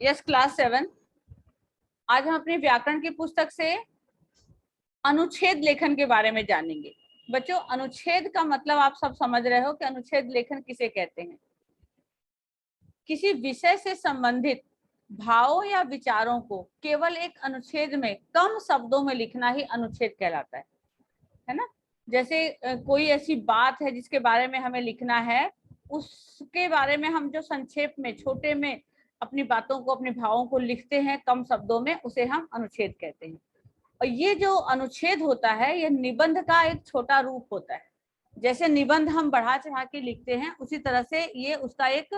Yes class 7। आज हम अपनी व्याकरण की पुस्तक से अनुच्छेद लेखन के बारे में जानेंगे। बच्चों, अनुच्छेद का मतलब आप सब समझ रहे हो कि अनुच्छेद लेखन किसे कहते हैं। किसी विषय से संबंधित भावों या विचारों को केवल एक अनुच्छेद में कम शब्दों में लिखना ही अनुच्छेद कहलाता है ना। जैसे कोई ऐसी बात है जिसके बारे में हमें लिखना है, उसके बारे में हम जो संक्षेप में छोटे में अपनी बातों को, अपने भावों को लिखते हैं कम शब्दों में, उसे हम अनुच्छेद कहते हैं। और ये जो अनुच्छेद होता है, ये निबंध का एक छोटा रूप होता है। जैसे निबंध हम बढ़ा चढ़ा के लिखते हैं, उसी तरह से ये उसका एक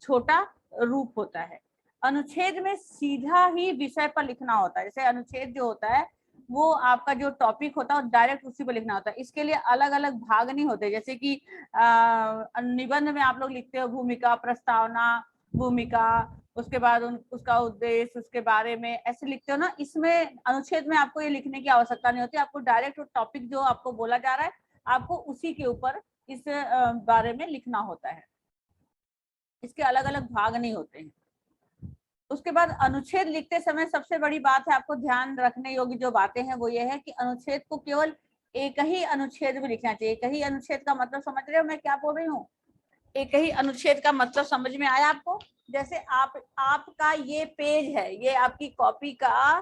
छोटा रूप होता है। अनुच्छेद में सीधा ही विषय पर लिखना होता है। जैसे अनुच्छेद जो होता है वो आपका जो टॉपिक होता है डायरेक्ट उसी पर लिखना होता है। इसके लिए अलग अलग भाग नहीं होते। जैसे कि निबंध में आप लोग लिखते हो भूमिका, प्रस्तावना, भूमिका, उसके बाद उसका उद्देश्य, उसके बारे में ऐसे लिखते हो ना। इसमें अनुच्छेद में आपको ये लिखने की आवश्यकता नहीं होती। आपको डायरेक्ट टॉपिक जो आपको बोला जा रहा है, आपको उसी के ऊपर इस बारे में लिखना होता है। इसके अलग अलग भाग नहीं होते हैं। उसके बाद अनुच्छेद लिखते समय सबसे बड़ी बात है, आपको ध्यान रखने योग्य जो बातें हैं वो ये है कि अनुच्छेद को केवल एक ही अनुच्छेद में लिखना चाहिए। एक ही अनुच्छेद का मतलब समझ रहे हो मैं क्या बोल रही हूँ? एक ही अनुच्छेद का मतलब समझ में आया आपको? जैसे आपका ये पेज है, ये आपकी कॉपी का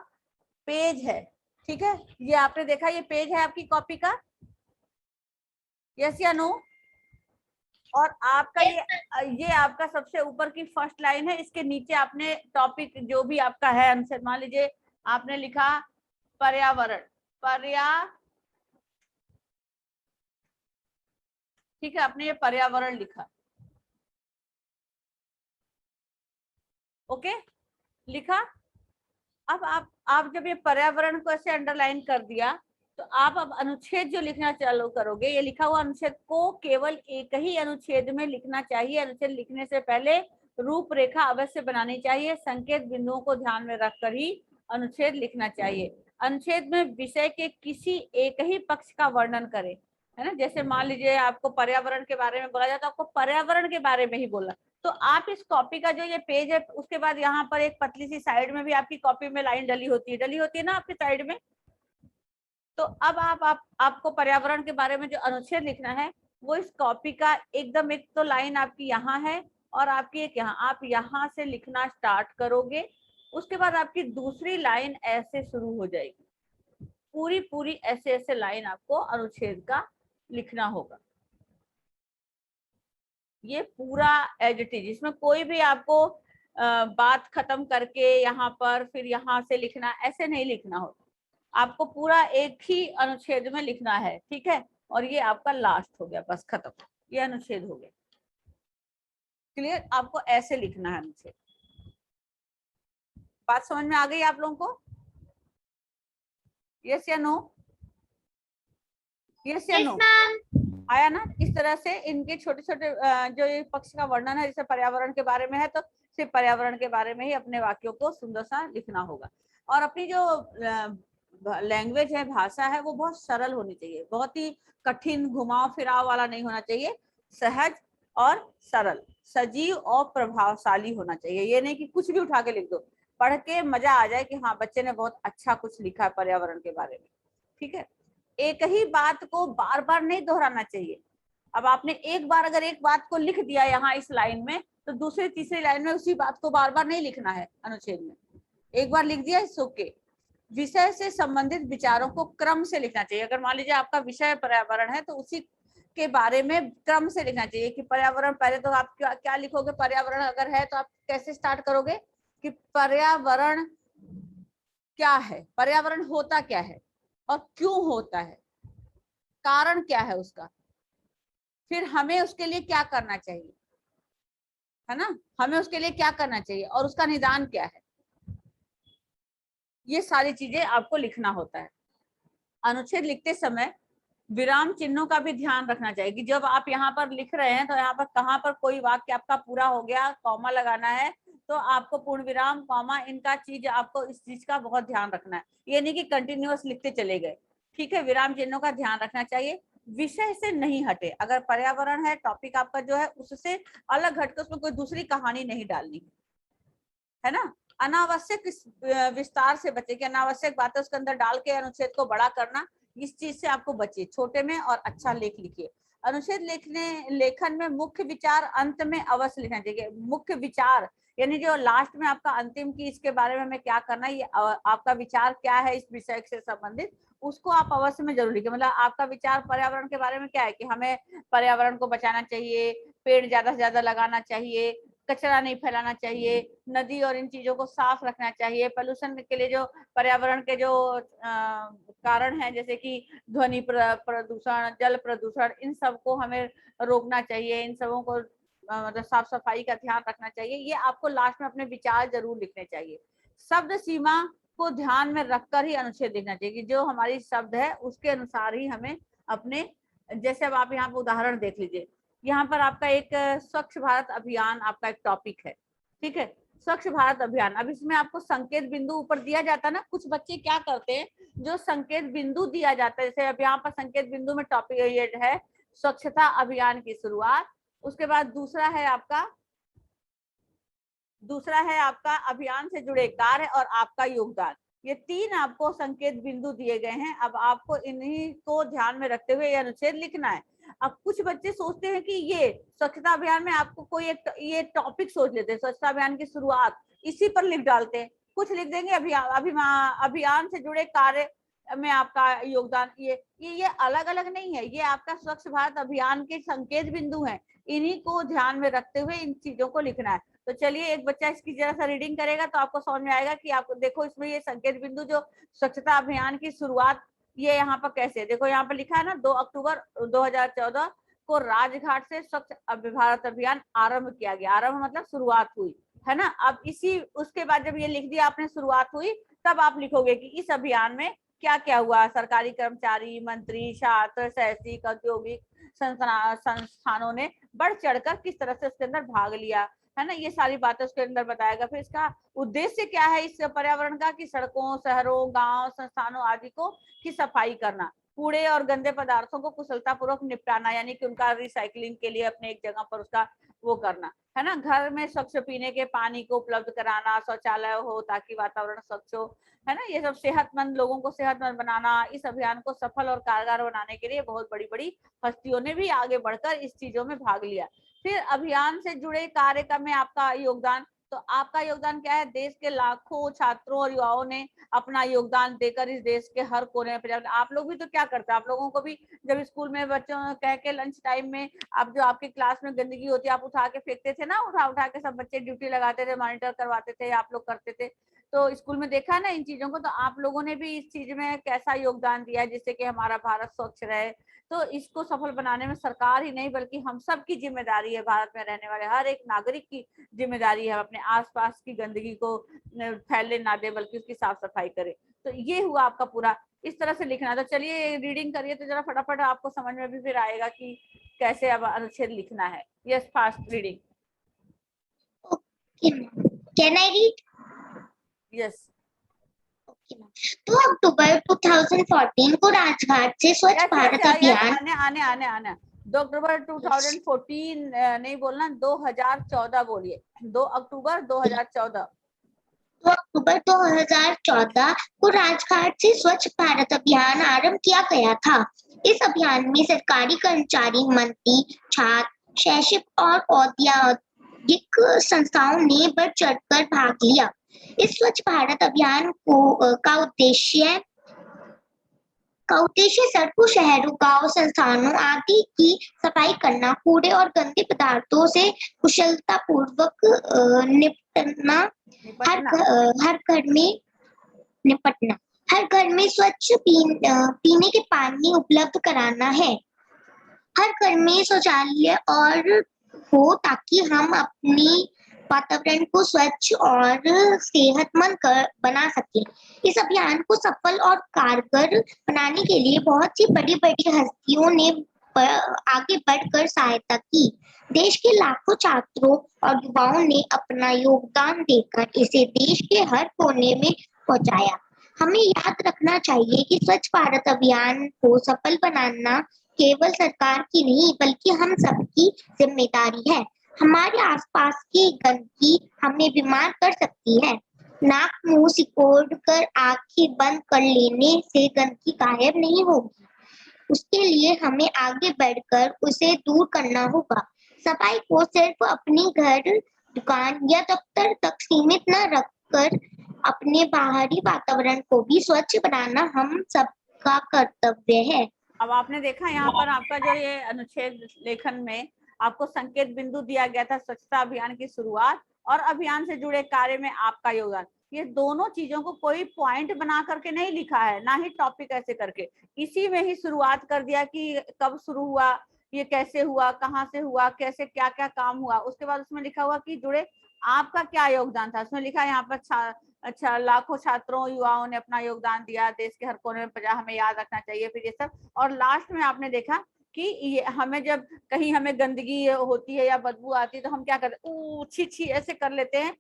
पेज है, ठीक है। ये आपने देखा, ये पेज है आपकी कॉपी का, यस या नो? और आपका ये आपका सबसे ऊपर की फर्स्ट लाइन है। इसके नीचे आपने टॉपिक जो भी आपका है अनुच्छेद, मान लीजिए आपने लिखा पर्यावरण, ठीक है, आपने ये पर्यावरण लिखा, ओके, लिखा। अब आप जब ये पर्यावरण को ऐसे अंडरलाइन कर दिया, तो आप अब अनुच्छेद जो लिखना चालू करोगे, ये लिखा हुआ अनुच्छेद को केवल एक ही अनुच्छेद में लिखना चाहिए। अनुच्छेद लिखने से पहले रूपरेखा अवश्य बनानी चाहिए। संकेत बिंदुओं को ध्यान में रखकर ही अनुच्छेद लिखना चाहिए। अनुच्छेद में विषय के किसी एक ही पक्ष का वर्णन करें, है ना। जैसे मान लीजिए आपको पर्यावरण के बारे में बोला जाए तो आपको पर्यावरण के बारे में ही बोला, तो आप इस कॉपी का जो ये पेज है, उसके बाद यहाँ पर एक पतली सी साइड में भी आपकी कॉपी में लाइन डली होती है ना आपकी साइड में। तो अब आपको पर्यावरण के बारे में जो अनुच्छेद लिखना है, वो इस कॉपी का एकदम एक तो लाइन आपकी यहाँ है और आपकी एक यहाँ, आप यहाँ से लिखना स्टार्ट करोगे। उसके बाद आपकी दूसरी लाइन ऐसे शुरू हो जाएगी। पूरी ऐसे लाइन आपको अनुच्छेद का लिखना होगा। ये पूरा एज इट इज, इसमें कोई भी आपको बात खत्म करके यहाँ पर फिर यहाँ से लिखना, ऐसे नहीं लिखना होता। आपको पूरा एक ही अनुच्छेद में लिखना है, ठीक है। और ये आपका लास्ट हो गया, बस खत्म, ये अनुच्छेद हो गया। क्लियर? आपको ऐसे लिखना है अनुच्छेद। बात समझ में आ गई आप लोगों को? यस या नो? यस या नो? आया ना? इस तरह से इनके छोटे छोटे जो ये पक्ष का वर्णन है, जैसे पर्यावरण के बारे में है तो सिर्फ पर्यावरण के बारे में ही अपने वाक्यों को सुंदर सा लिखना होगा। और अपनी जो लैंग्वेज है, भाषा है, वो बहुत सरल होनी चाहिए। बहुत ही कठिन घुमाव फिराव वाला नहीं होना चाहिए। सहज और सरल, सजीव और प्रभावशाली होना चाहिए। ये नहीं कि कुछ भी उठा के लिख दो, पढ़ के मजा आ जाए कि हाँ बच्चे ने बहुत अच्छा कुछ लिखा है पर्यावरण के बारे में, ठीक है। एक ही बात को बार बार नहीं दोहराना चाहिए। अब आपने एक बार अगर एक बात को लिख दिया यहाँ इस लाइन में, तो दूसरी तीसरी लाइन में उसी बात को बार बार नहीं लिखना है अनुच्छेद में। एक बार लिख दिया, इट्स ओके। विषय से संबंधित विचारों को क्रम से लिखना चाहिए। अगर मान लीजिए आपका विषय पर्यावरण है, तो उसी के बारे में क्रम से लिखना चाहिए कि पर्यावरण, पहले तो आप क्या लिखोगे, पर्यावरण अगर है तो आप कैसे स्टार्ट करोगे कि पर्यावरण क्या है, पर्यावरण होता क्या है और क्यों होता है, कारण क्या है उसका, फिर हमें उसके लिए क्या करना चाहिए, है ना, हमें उसके लिए क्या करना चाहिए और उसका निदान क्या है। ये सारी चीजें आपको लिखना होता है। अनुच्छेद लिखते समय विराम चिन्हों का भी ध्यान रखना चाहिए कि जब आप यहाँ पर लिख रहे हैं तो यहाँ पर कहाँ पर कोई वाक्य आपका पूरा हो गया, कॉमा लगाना है, तो आपको पूर्ण विराम, कॉमा, इनका चीज आपको इस चीज का बहुत ध्यान रखना है। ये नहीं कि कंटिन्यूअस लिखते चले गए, ठीक है। विराम चिन्हों का ध्यान रखना चाहिए। विषय से नहीं हटे। अगर पर्यावरण है टॉपिक आपका जो है, उससे अलग हटकर उसमें कोई दूसरी कहानी नहीं डालनी है ना। अनावश्यक विस्तार से बचे, कि अनावश्यक बातें उसके अंदर डाल के अनुच्छेद को बड़ा करना, इस चीज से आपको बचिए। छोटे में और अच्छा लेख लिखिए। अनुच्छेद लेखन में मुख्य विचार अंत में अवश्य लिखना चाहिए। मुख्य विचार यानी जो लास्ट में आपका अंतिम की इसके बारे में हमें क्या करना है, ये आपका विचार क्या है इस विषय से संबंधित, उसको आप अवश्य में जरूर लिखिए। मतलब आपका विचार पर्यावरण के बारे में क्या है कि हमें पर्यावरण को बचाना चाहिए, पेड़ ज्यादा से ज्यादा लगाना चाहिए, कचरा नहीं फैलाना चाहिए, नदी और इन चीजों को साफ रखना चाहिए। पोल्यूशन के लिए जो पर्यावरण के जो कारण है, जैसे कि ध्वनि प्रदूषण, जल प्रदूषण, इन सब को हमें रोकना चाहिए, इन सबों को मतलब साफ सफाई का ध्यान रखना चाहिए। ये आपको लास्ट में अपने विचार जरूर लिखने चाहिए। शब्द सीमा को ध्यान में रखकर ही अनुच्छेद लिखना चाहिए, कि जो हमारी शब्द है उसके अनुसार ही हमें अपने, जैसे अब आप यहाँ पे उदाहरण देख लीजिए, यहाँ पर आपका एक स्वच्छ भारत अभियान आपका एक टॉपिक है, ठीक है, स्वच्छ भारत अभियान। अब इसमें आपको संकेत बिंदु ऊपर दिया जाता है ना, कुछ बच्चे क्या करते हैं, जो संकेत बिंदु दिया जाता है, जैसे अब यहाँ पर संकेत बिंदु में टॉपिक ये है स्वच्छता अभियान की शुरुआत, उसके बाद दूसरा है आपका अभियान से जुड़े कार्य और आपका योगदान। ये तीन आपको संकेत बिंदु दिए गए हैं। अब आपको इन्हीं को ध्यान में रखते हुए ये अनुच्छेद लिखना है। अब कुछ बच्चे सोचते हैं कि ये स्वच्छता अभियान में आपको कोई एक ये टॉपिक सोच लेते हैं, स्वच्छता अभियान की शुरुआत इसी पर लिख डालते हैं, कुछ लिख देंगे अभियान से जुड़े कार्य में आपका योगदान। ये अलग अलग नहीं है, ये आपका स्वच्छ भारत अभियान के संकेत बिंदु हैं, इन्हीं को ध्यान में रखते हुए इन चीजों को लिखना है। तो चलिए एक बच्चा इसकी जरा सा रीडिंग करेगा तो आपको समझ में आएगा कि आपको देखो इसमें ये संकेत बिंदु जो स्वच्छता अभियान की शुरुआत, ये यहाँ पर कैसे, देखो यहाँ पर लिखा है ना, 2 अक्टूबर 2014 को राजघाट से स्वच्छ भारत अभियान आरंभ किया गया। आरंभ मतलब शुरुआत हुई, है ना। अब इसी उसके बाद जब ये लिख दिया आपने शुरुआत हुई, तब आप लिखोगे कि इस अभियान में क्या क्या हुआ, सरकारी कर्मचारी, मंत्री, छात्र, शैक्षिक, औद्योगिक संस्थानों ने बढ़ चढ़कर किस तरह से उसके अंदर भाग लिया, है ना, ये सारी बातें उसके अंदर बताएगा। फिर इसका उद्देश्य क्या है इस पर्यावरण का, कि सड़कों, शहरों, गांव, संस्थानों आदि को की सफाई करना, कूड़े और गंदे पदार्थों को कुशलतापूर्वक निपटाना, यानी कि उनका रिसाइकलिंग के लिए अपने एक जगह पर उसका वो करना, है ना, घर में स्वच्छ पीने के पानी को उपलब्ध कराना, शौचालय हो ताकि वातावरण स्वच्छ हो, है ना, ये सब सेहतमंद लोगों को सेहतमंद बनाना। इस अभियान को सफल और कारगर बनाने के लिए बहुत बड़ी बड़ी हस्तियों ने भी आगे बढ़कर इस चीजों में भाग लिया। फिर अभियान से जुड़े कार्य में आपका योगदान, तो आपका योगदान क्या है, देश के लाखों छात्रों और युवाओं ने अपना योगदान देकर इस देश के हर कोने में, आप लोग भी तो क्या करते हैं, आप लोगों को भी जब स्कूल में बच्चों कह के लंच टाइम में आप जो आपकी क्लास में गंदगी होती है आप उठा के फेंकते थे ना, उठा उठा के सब बच्चे ड्यूटी लगाते थे, मॉनिटर करवाते थे, आप लोग करते थे, तो स्कूल में देखा ना इन चीजों को। तो आप लोगों ने भी इस चीज में कैसा योगदान दिया है जिससे कि हमारा भारत स्वच्छ रहे। तो इसको सफल बनाने में सरकार ही नहीं बल्कि हम सब की जिम्मेदारी है, भारत में रहने वाले हर एक नागरिक की जिम्मेदारी है, अपने आसपास की गंदगी को फैलने ना दे बल्कि उसकी साफ सफाई करे। तो ये हुआ आपका पूरा, इस तरह से लिखना। तो चलिए रीडिंग करिए तो जरा फटाफट आपको समझ में भी फिर आएगा कि कैसे अब अनुच्छेद लिखना है। Yes, fast reading. Can I read? Yes. 2 अक्टूबर 2014 को राजघाट से स्वच्छ भारत अभियान, आने 2 अक्टूबर 2014 नहीं बोलना, 2014 बोलिए। 2 अक्टूबर 2014 2 अक्टूबर 2014 को राजघाट से स्वच्छ भारत अभियान आरंभ किया गया था। इस अभियान में सरकारी कर्मचारी, मंत्री, छात्र, शैक्षिक और औद्योगिक संस्थाओं ने बढ़ चढ़कर भाग लिया। इस स्वच्छ भारत अभियान का उद्देश्य सड़कों, शहरों, गांव, संस्थानों आदि की सफाई करना, कूड़े और गंदे पदार्थों से कुशलतापूर्वक निपटना, हर घर में स्वच्छ पीने के पानी उपलब्ध कराना है, हर घर में शौचालय और हो ताकि हम अपनी वातावरण को स्वच्छ और सेहतमंद बना सके। इस अभियान को सफल और कारगर बनाने के लिए बहुत सी बड़ी बड़ी हस्तियों ने आगे बढ़कर सहायता की। देश के लाखों छात्रों और युवाओं ने अपना योगदान देकर इसे देश के हर कोने में पहुंचाया। हमें याद रखना चाहिए कि स्वच्छ भारत अभियान को सफल बनाना केवल सरकार की नहीं बल्कि हम सबकी जिम्मेदारी है। हमारे आसपास की गंदगी हमें बीमार कर सकती है। नाक मुंह सिकोड़ कर आंखें बंद कर लेने से गंदगी गायब नहीं होगी। उसके लिए हमें आगे बढ़कर उसे दूर करना होगा। सफाई को सिर्फ अपने घर, दुकान या दफ्तर तक सीमित न रखकर अपने बाहरी वातावरण को भी स्वच्छ बनाना हम सबका कर्तव्य है। अब आपने देखा यहाँ पर आपका जो ये अनुच्छेद लेखन में आपको संकेत बिंदु दिया गया था, स्वच्छता अभियान की शुरुआत और अभियान से जुड़े कार्य में आपका योगदान। ये दोनों चीजों को कोई पॉइंट बना करके नहीं लिखा है, ना ही टॉपिक ऐसे करके, इसी में ही शुरुआत कर दिया कि कब शुरू हुआ, ये कैसे हुआ, कहाँ से हुआ, कैसे क्या क्या काम हुआ। उसके बाद उसमें लिखा हुआ कि जुड़े आपका क्या योगदान था। उसमें लिखा है यहाँ पर अच्छा लाखों छात्रों युवाओं ने अपना योगदान दिया, देश के हर कोने में प्रजा हमें याद रखना चाहिए, फिर ये सब। और लास्ट में आपने देखा कि ये हमें जब कहीं हमें गंदगी होती है या बदबू आती है तो हम क्या करते हैं, छी छी ऐसे कर लेते हैं।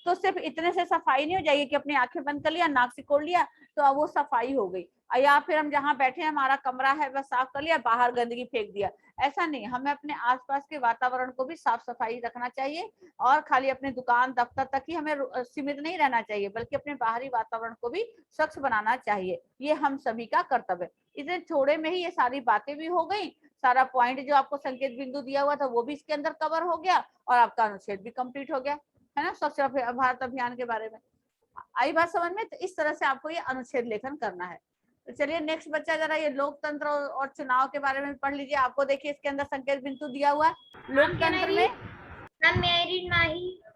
तो सिर्फ इतने से सफाई नहीं हो जाएगी कि अपनी आंखें बंद कर लिया, नाक सिकोड़ लिया तो अब वो सफाई हो गई, या फिर हम जहाँ बैठे हैं हमारा कमरा है बस साफ कर लिया, बाहर गंदगी फेंक दिया। ऐसा नहीं, हमें अपने आसपास के वातावरण को भी साफ सफाई रखना चाहिए और खाली अपने दुकान दफ्तर तक ही हमें सीमित नहीं रहना चाहिए, बल्कि अपने बाहरी वातावरण को भी स्वच्छ बनाना चाहिए। ये हम सभी का कर्तव्य है। इतने थोड़े में ही ये सारी बातें भी हो गई, सारा पॉइंट जो आपको संकेत बिंदु दिया हुआ था वो भी इसके अंदर कवर हो गया और आपका अनुच्छेद भी कंप्लीट हो गया, है ना, स्वच्छ भारत अभियान के बारे में। आई बात समझ में? तो इस तरह से आपको ये अनुच्छेद लेखन करना है। तो चलिए नेक्स्ट बच्चा जरा ये लोकतंत्र और चुनाव के बारे में पढ़ लीजिए। आपको देखिए इसके अंदर संकेत बिंदु दिया हुआ है। लोकतंत्र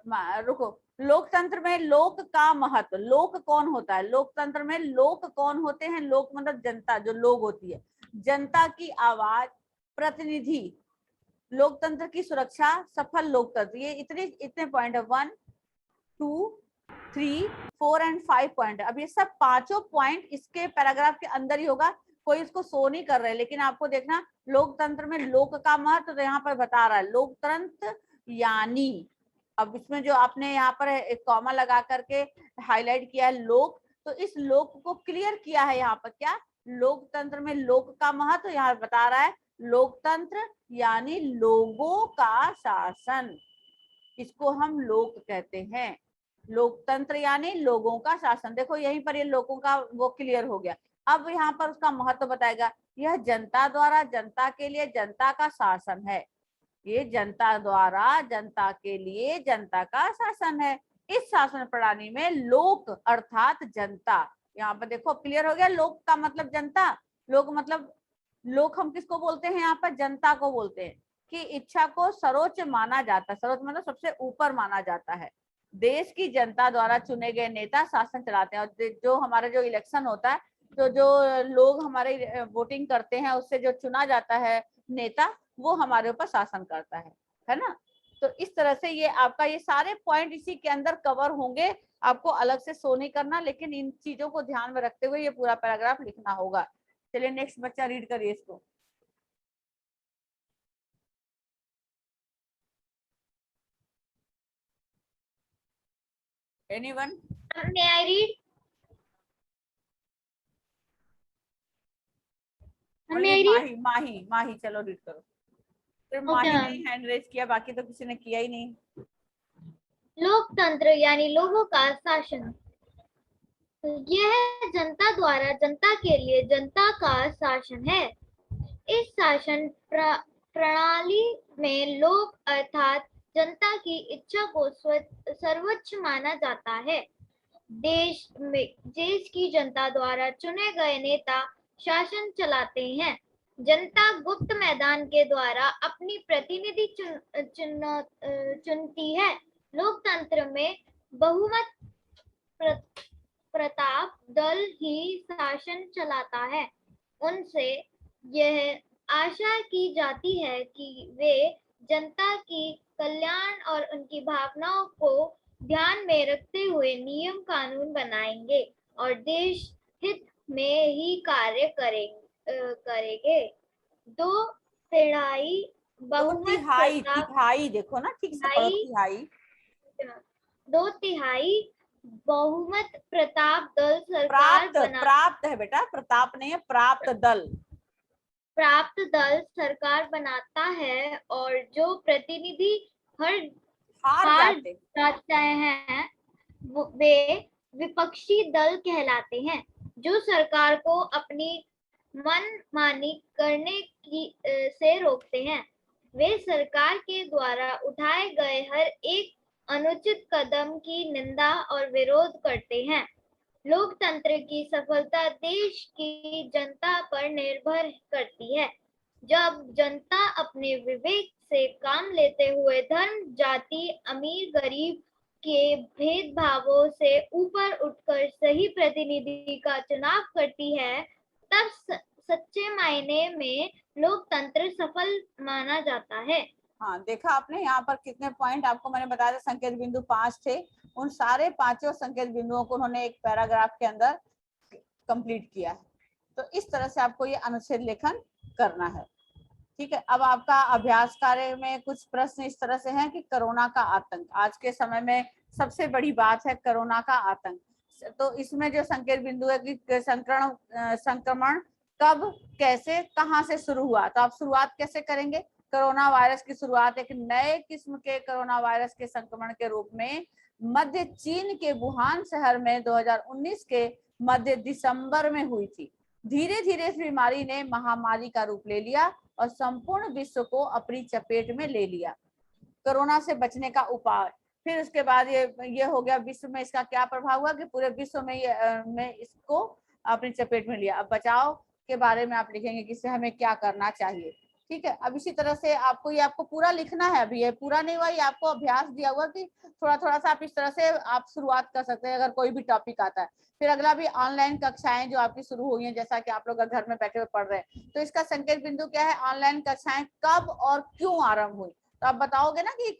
में रुको, लोकतंत्र में लोक का महत्व, लोक कौन होता है? लोकतंत्र में लोक कौन होते हैं? लोक मतलब जनता, जो लोग होती है, जनता की आवाज, प्रतिनिधि, लोकतंत्र की सुरक्षा, सफल लोकतंत्र। ये इतने पॉइंट है, 1 2 3 4 एंड 5 पॉइंट। अब ये सब पांचों पॉइंट इसके पैराग्राफ के अंदर ही होगा, कोई इसको शो नहीं कर रहे। लेकिन आपको देखना लोकतंत्र में लोक का महत्व तो यहाँ पर बता रहा है, लोकतंत्र यानी, अब इसमें जो आपने यहाँ पर एक कॉमा लगा करके हाईलाइट किया है लोक, तो इस लोक को क्लियर किया है यहाँ पर, क्या लोकतंत्र में लोक का महत्व यहाँ बता रहा है, लोकतंत्र यानी लोगों का शासन, इसको हम लोक कहते हैं। लोकतंत्र यानी लोगों का शासन। देखो यहीं पर ये लोगों का वो क्लियर हो गया। अब यहाँ पर उसका महत्व बताएगा, यह जनता द्वारा जनता के लिए जनता का शासन है। ये जनता द्वारा जनता के लिए जनता का शासन है। इस शासन प्रणाली में लोक अर्थात जनता, यहाँ पर देखो क्लियर हो गया, लोक का मतलब जनता, लोक मतलब लोक हम किसको बोलते हैं? यहाँ पर जनता को बोलते हैं, की इच्छा को सर्वोच्च माना जाता है, सर्वोच्च मतलब सबसे ऊपर माना जाता है। देश की जनता द्वारा चुने गए नेता शासन चलाते हैं, और जो हमारा जो इलेक्शन होता है, तो जो लोग हमारे वोटिंग करते हैं उससे जो चुना जाता है नेता, वो हमारे ऊपर शासन करता है ना। तो इस तरह से ये आपका ये सारे पॉइंट इसी के अंदर कवर होंगे, आपको अलग से शो नहीं करना, लेकिन इन चीजों को ध्यान में रखते हुए ये पूरा पैराग्राफ लिखना होगा। चलिए नेक्स्ट बच्चा रीड करिए इसको। Anyone? May I read? माही चलो रीड करो। फिर माही ने हैंड रेज किया, बाकी तो किसी ने किया ही नहीं। लोकतंत्र यानी लोगों का शासन, यह जनता द्वारा जनता के लिए जनता का शासन है। इस शासन प्रणाली में लोक अर्थात जनता की इच्छा को सर्वोच्च माना जाता है। देश की जनता द्वारा चुने गए नेता शासन चलाते हैं। जनता गुप्त मैदान के द्वारा अपनी प्रतिनिधि चुनती है। लोकतंत्र में बहुमत प्रताप दल ही शासन चलाता है। उनसे यह आशा की जाती है कि वे जनता की कल्याण और उनकी भावनाओं को ध्यान में रखते हुए नियम कानून बनाएंगे और देश हित में ही कार्य करेंगे। 2/3 बहुमत तिहाई देखो ना, ठीक से पढ़ो, तिहाई 2/3 बहुमत प्रताप दल सरकार प्राप्त है बेटा, प्रताप नहीं है, प्राप्त दल सरकार बनाता है और जो प्रतिनिधि हार जाते हैं वे विपक्षी दल कहलाते हैं, जो सरकार को अपनी मनमानी करने से रोकते हैं। वे सरकार के द्वारा उठाए गए हर एक अनुचित कदम की निंदा और विरोध करते हैं। लोकतंत्र की सफलता देश की जनता पर निर्भर करती है। जब जनता अपने विवेक से काम लेते हुए धर्म, जाति, अमीर गरीब के भेदभावों से ऊपर उठकर सही प्रतिनिधि का चुनाव करती है, तब सच्चे मायने में लोकतंत्र सफल माना जाता है। हाँ, देखा आपने यहाँ पर कितने पॉइंट आपको मैंने बताया था। संकेत बिंदु 5 थे, उन सारे 5 संकेत बिंदुओं को उन्होंने एक पैराग्राफ के अंदर कंप्लीट किया है। तो इस तरह से आपको ये अनुच्छेद लेखन करना है। ठीक है, अब आपका अभ्यास कार्य में कुछ प्रश्न इस तरह से हैं कि कोरोना का आतंक आज के समय में सबसे बड़ी बात है, कोरोना का आतंक। तो इसमें जो संकेत बिंदु है कि संक्रमण कब, कैसे, कहां से शुरू हुआ, तो आप शुरुआत कैसे करेंगे। कोरोना वायरस की शुरुआत एक नए किस्म के कोरोना वायरस के संक्रमण के रूप में मध्य चीन के वुहान शहर में 2019 के मध्य दिसंबर में हुई थी। धीरे धीरे इस बीमारी ने महामारी का रूप ले लिया और संपूर्ण विश्व को अपनी चपेट में ले लिया। कोरोना से बचने का उपाय, फिर उसके बाद ये हो गया विश्व में इसका क्या प्रभाव हुआ कि पूरे विश्व में इसको अपनी चपेट में लिया। अब बचाव के बारे में आप लिखेंगे कि इससे हमें क्या करना चाहिए। ठीक है, अब इसी तरह से आपको पूरा लिखना है। अभी ये पूरा नहीं हुआ, ये आपको अभ्यास दिया हुआ कि थोड़ा थोड़ा सा आप इस तरह से आप शुरुआत कर सकते हैं अगर कोई भी टॉपिक आता है। फिर अगला भी ऑनलाइन कक्षाएं जो आपकी शुरू हुई हैं, जैसा कि आप लोग घर में बैठे हुए पढ़ रहे हैं, तो इसका संकेत बिंदु क्या है, ऑनलाइन कक्षाएं कब और क्यों आरंभ हुई। तो आप बताओगे ना कि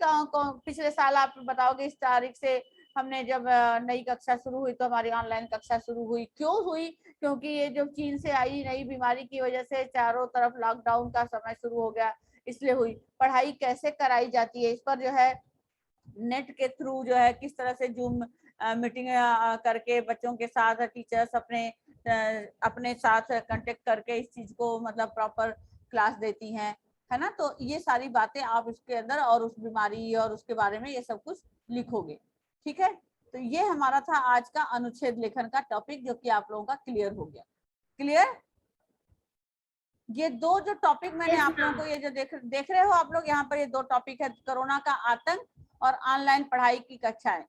पिछले साल आप बताओगे इस तारीख से हमने जब नई कक्षा शुरू हुई तो हमारी ऑनलाइन कक्षा शुरू हुई। क्यों हुई, क्योंकि ये जो चीन से आई नई बीमारी की वजह से चारों तरफ लॉकडाउन का समय शुरू हो गया, इसलिए हुई। पढ़ाई कैसे कराई जाती है, इस पर जो है नेट के थ्रू जो है किस तरह से जूम मीटिंग करके बच्चों के साथ टीचर्स अपने साथ कांटेक्ट करके इस चीज को मतलब प्रॉपर क्लास देती हैं, है ना। तो ये सारी बातें आप इसके अंदर और उस बीमारी और उसके बारे में ये सब कुछ लिखोगे। ठीक है, तो ये हमारा था आज का अनुच्छेद लेखन का टॉपिक, जो कि आप लोगों का क्लियर हो गया। क्लियर, ये दो जो टॉपिक मैंने आप लोगों को ये जो देख रहे हो आप लोग यहाँ पर, ये दो टॉपिक है, कोरोना का आतंक और ऑनलाइन पढ़ाई की कक्षाएं,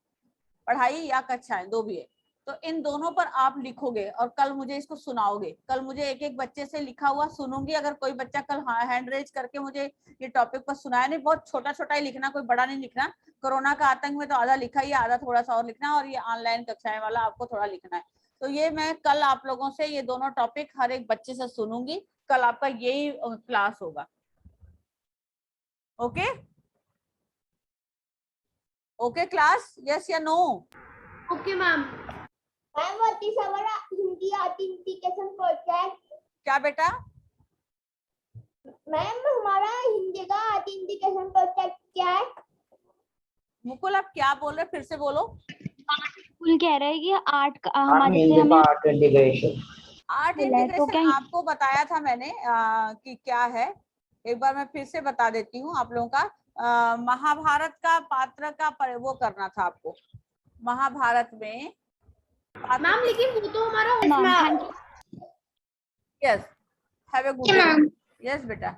पढ़ाई या कक्षाएं दो भी है। तो इन दोनों पर आप लिखोगे और कल मुझे इसको सुनाओगे। कल मुझे एक एक बच्चे से लिखा हुआ सुनूंगी। अगर कोई बच्चा कल हैंड रेज करके मुझे ये टॉपिक पर सुनाया, नहीं बहुत छोटा छोटा ही लिखना, कोई बड़ा नहीं लिखना। कोरोना का आतंक में तो आधा लिखा ही, आधा थोड़ा सा और लिखना, और ये ऑनलाइन कक्षाएं वाला आपको थोड़ा लिखना है। तो ये मैं कल आप लोगों से ये दोनों टॉपिक हर एक बच्चे से सुनूंगी। कल आपका यही क्लास होगा। ओके ओके क्लास, यस या no? Okay ma'am. Ma'am what is our Hindi identification project? क्या बेटा? मैम हमारा हिंदी का आइडेंटिफिकेशन प्रोजेक्ट क्या है? मुकुल आप क्या बोल रहे, फिर से बोलो। मुकुल कह रहे हैं कि आर्ट आर्ट इंटीग्रेशन क्या आपको बताया था मैंने कि क्या है। एक बार मैं फिर से बता देती हूँ आप लोगों का। महाभारत का पात्र का वो करना था आपको। महाभारत में मैम लेकिन वो तो हमारा yes, have a good day. Yes बेटा।